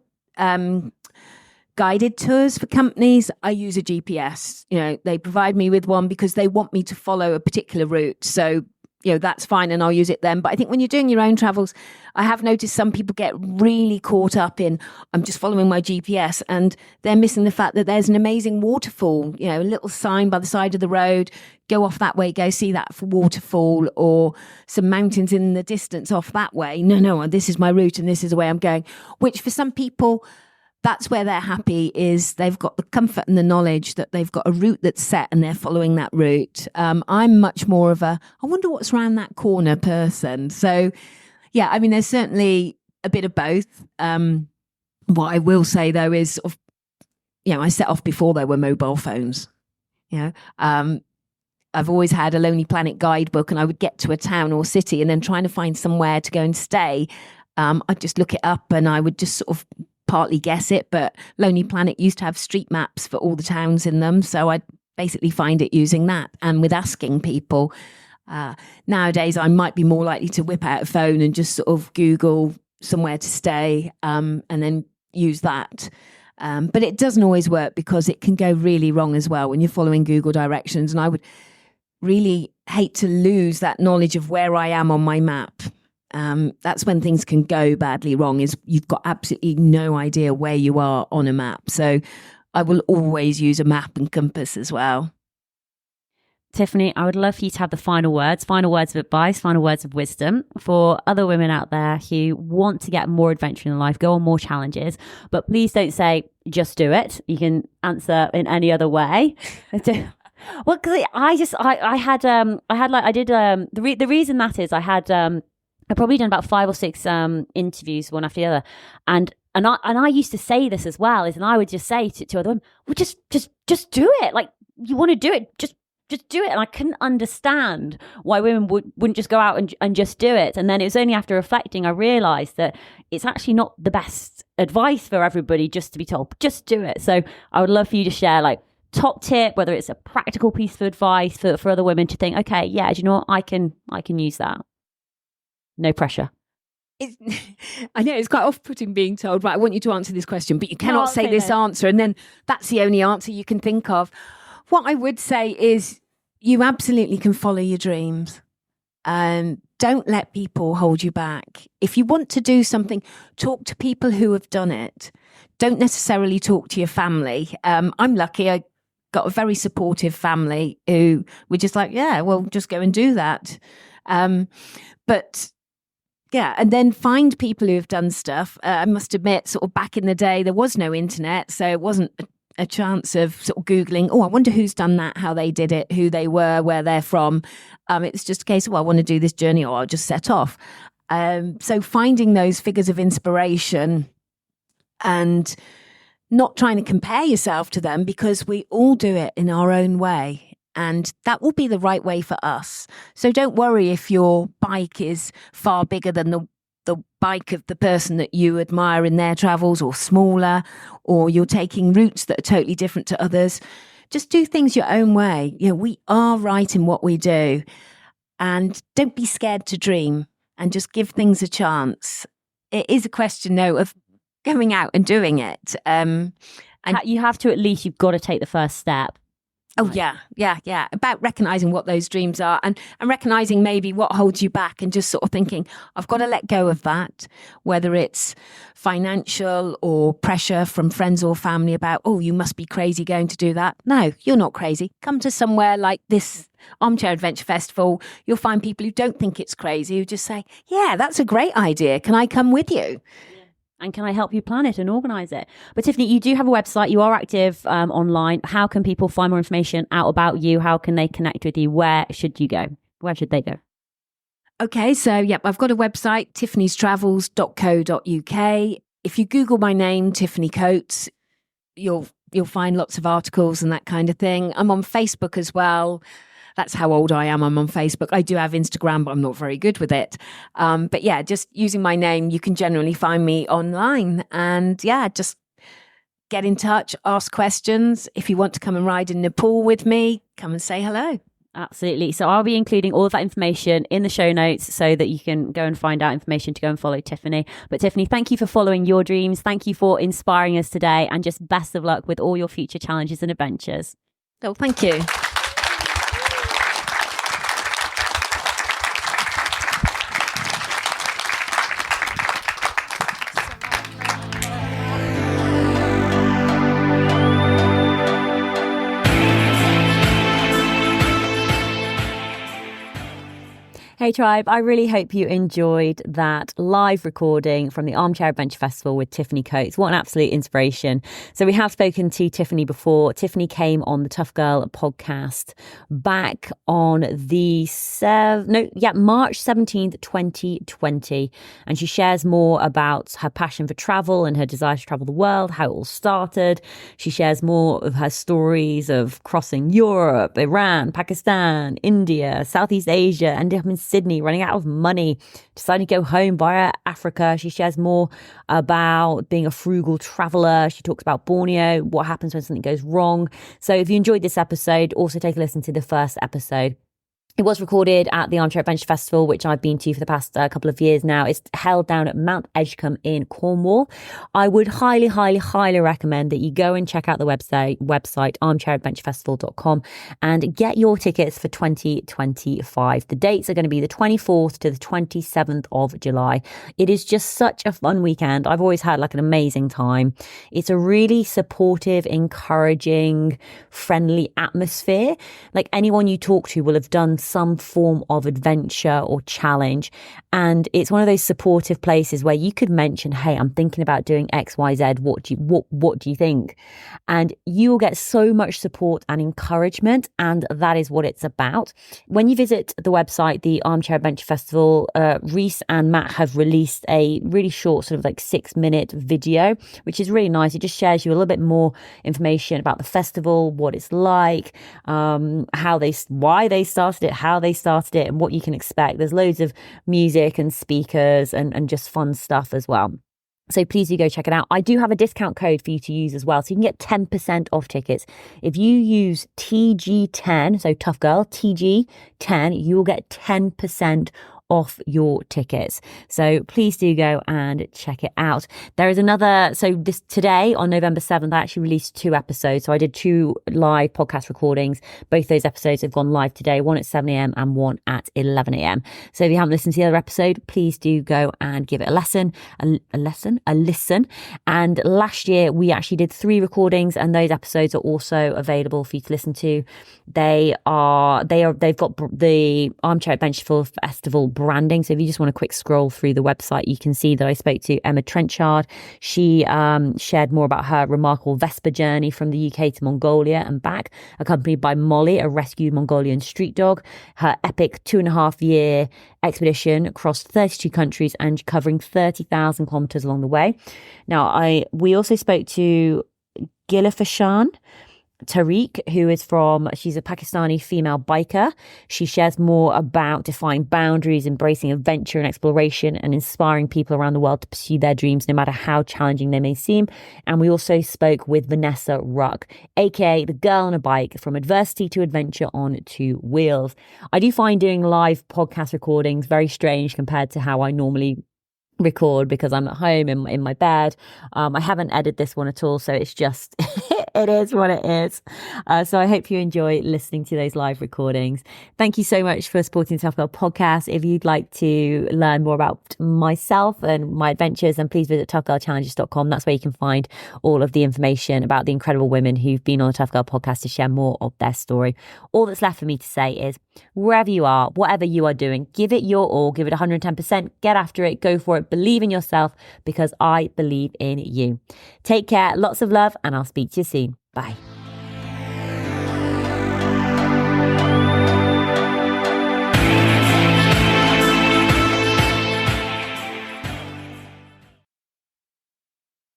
guided tours for companies, I use a GPS. They provide me with one because they want me to follow a particular route. So that's fine, and I'll use it then. But I think when you're doing your own travels, I have noticed some people get really caught up in, I'm just following my GPS, and they're missing the fact that there's an amazing waterfall, a little sign by the side of the road, go off that way, go see that waterfall, or some mountains in the distance off that way. No, this is my route and this is the way I'm going, which for some people, that's where they're happy, is they've got the comfort and the knowledge that they've got a route that's set and they're following that route. I'm much more of I wonder what's around that corner person. So yeah, I mean, there's certainly a bit of both. What I will say though is I set off before there were mobile phones. I've always had a Lonely Planet guidebook, and I would get to a town or city and then trying to find somewhere to go and stay. I'd just look it up and I would just sort of partly guess it, but Lonely Planet used to have street maps for all the towns in them. So I basically find it using that. And with asking people, nowadays I might be more likely to whip out a phone and just sort of Google somewhere to stay and then use that. But it doesn't always work because it can go really wrong as well when you're following Google directions. And I would really hate to lose that knowledge of where I am on my map. That's when things can go badly wrong, is you've got absolutely no idea where you are on a map. So I will always use a map and compass as well. Tiffany, I would love for you to have the final words of advice, final words of wisdom for other women out there who want to get more adventure in life, go on more challenges, but please don't say, just do it. You can answer in any other way. Well, because the reason that is I've probably done about 5 or 6 interviews, one after the other, and I used to say this as well, and I would just say to other women, well, just do it. Like, you want to do it, just do it. And I couldn't understand why women wouldn't just go out and just do it. And then it was only after reflecting I realised that it's actually not the best advice for everybody just to be told, just do it. So I would love for you to share, like, top tip, whether it's a practical piece of advice for other women to think, okay, yeah, do you know what, I can use that. No pressure. I know it's quite off-putting being told, right, I want you to answer this question, but you cannot say this answer, and then that's the only answer you can think of. What I would say is you absolutely can follow your dreams. Don't let people hold you back. If you want to do something, talk to people who have done it. Don't necessarily talk to your family. I'm lucky. I got a very supportive family who were just like, yeah, well, just go and do that. But yeah, and then find people who have done stuff. I must admit, sort of back in the day, there was no internet, so it wasn't a chance of sort of Googling, oh, I wonder who's done that, how they did it, who they were, where they're from. It's just a case of, well, I want to do this journey, or I'll just set off. So finding those figures of inspiration and not trying to compare yourself to them, because we all do it in our own way. And that will be the right way for us. So don't worry if your bike is far bigger than the bike of the person that you admire in their travels, or smaller, or you're taking routes that are totally different to others. Just do things your own way. You know, we are right in what we do. And don't be scared to dream, and just give things a chance. It is a question, though, of going out and doing it. And you have to, at least you've got to take the first step. Oh, yeah. About recognising what those dreams are, and recognising maybe what holds you back, and just sort of thinking, I've got to let go of that, whether it's financial or pressure from friends or family about, oh, you must be crazy going to do that. No, you're not crazy. Come to somewhere like this Armchair Adventure Festival. You'll find people who don't think it's crazy, who just say, yeah, that's a great idea. Can I come with you? And can I help you plan it and organise it? But Tiffany, you do have a website. You are active online. How can people find more information out about you? How can they connect with you? Where should you go? Where should they go? Okay, so I've got a website, tiffanystravels.co.uk. If you Google my name, Tiffany Coates, you'll find lots of articles and that kind of thing. I'm on Facebook as well. That's how old I am. I'm on Facebook. I do have Instagram, but I'm not very good with it. But yeah, just using my name, you can generally find me online. And yeah, just get in touch, ask questions. If you want to come and ride in Nepal with me, come and say hello. Absolutely. So I'll be including all of that information in the show notes so that you can go and find out information to go and follow Tiffany. But Tiffany, thank you for following your dreams. Thank you for inspiring us today, and just best of luck with all your future challenges and adventures. Oh, thank you. Hey Tribe, I really hope you enjoyed that live recording from the Armchair Adventure Festival with Tiffany Coates. What an absolute inspiration. So we have spoken to Tiffany before. Tiffany came on the Tough Girl podcast back on March 17th, 2020. And she shares more about her passion for travel and her desire to travel the world, how it all started. She shares more of her stories of crossing Europe, Iran, Pakistan, India, Southeast Asia, and Sydney, running out of money, deciding to go home via Africa. She shares more about being a frugal traveler. She talks about Borneo, what happens when something goes wrong. So if you enjoyed this episode, also take a listen to the first episode. It was recorded at the Armchair Adventure Festival, which I've been to for the past couple of years now. It's held down at Mount Edgecombe in Cornwall. I would highly, highly, highly recommend that you go and check out the website armchairadventurefestival.com and get your tickets for 2025. The dates are going to be the 24th to the 27th of July. It is just such a fun weekend. I've always had like an amazing time. It's a really supportive, encouraging, friendly atmosphere. Like anyone you talk to will have done some form of adventure or challenge, and it's one of those supportive places where you could mention, hey, I'm thinking about doing XYZ, what do you think? And you will get so much support and encouragement, and that is what it's about. When you visit the website, the Armchair Adventure Festival, Reese and Matt have released a really short sort of like 6-minute video, which is really nice. It just shares you a little bit more information about the festival, what it's like, why they started it, how they started it, and what you can expect. There's loads of music and speakers and just fun stuff as well. So please do go check it out. I do have a discount code for you to use as well. So you can get 10% off tickets. If you use TG10, so tough girl, TG10, you will get 10% off your tickets. So please do go and check it out. There is today on November 7th, I actually released 2 episodes. So I did 2 live podcast recordings. Both those episodes have gone live today, one at 7 a.m. and one at 11 a.m. So if you haven't listened to the other episode, please do go and give it a listen. And last year we actually did 3 recordings, and those episodes are also available for you to listen to. They've got the Armchair Adventure Festival branding. So if you just want a quick scroll through the website, you can see that I spoke to Emma Trenchard. She shared more about her remarkable Vespa journey from the UK to Mongolia and back, accompanied by Molly, a rescued Mongolian street dog. Her epic 2.5-year expedition across 32 countries and covering 30,000 kilometers along the way. Now, we also spoke to Gilafashan Tariq, she's a Pakistani female biker. She shares more about defying boundaries, embracing adventure and exploration, and inspiring people around the world to pursue their dreams, no matter how challenging they may seem. And we also spoke with Vanessa Ruck, aka the girl on a bike, from adversity to adventure on 2 wheels. I do find doing live podcast recordings very strange compared to how I normally record, because I'm at home in my bed. I haven't edited this one at all, so it's just it is what it is. So I hope you enjoy listening to those live recordings. Thank you so much for supporting the Tough Girl podcast. If you'd like to learn more about myself and my adventures, then please visit toughgirlchallenges.com. That's where you can find all of the information about the incredible women who've been on the Tough Girl podcast to share more of their story. All that's left for me to say is, wherever you are, whatever you are doing, give it your all, give it 110%, get after it, go for it, believe in yourself, because I believe in you. Take care, lots of love, and I'll speak to you soon. Bye.